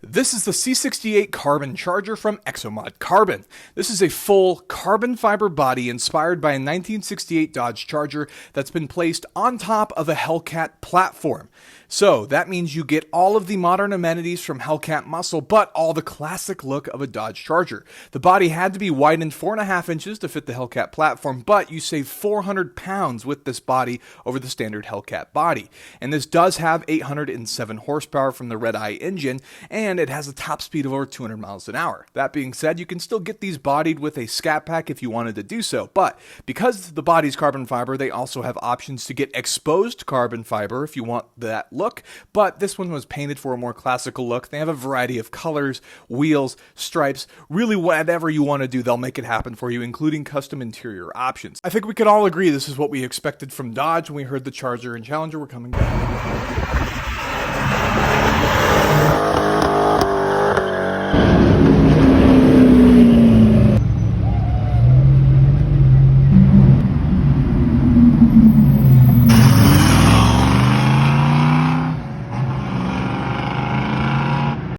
This is the C68 Carbon charger from Exomod Carbon. This is a full carbon fiber body inspired by a 1968 Dodge Charger that's been placed on top of a Hellcat platform. So that means you get all of the modern amenities from Hellcat muscle, but all the classic look of a Dodge Charger. The body had to be widened 4.5 inches to fit the Hellcat platform, but you save 400 pounds with this body over the standard Hellcat body. And this does have 807 horsepower from the Redeye engine, and it has a top speed of over 200 miles an hour. That being said, you can still get these bodied with a Scat pack if you wanted to do so, but because the body's carbon fiber, they also have options to get exposed carbon fiber if you want that look, but this one was painted for a more classical look. They have a variety of colors, wheels, stripes, really whatever you want to do, they'll make it happen for you, including custom interior options. I think we could all agree this is what we expected from Dodge when we heard the Charger and Challenger were coming back.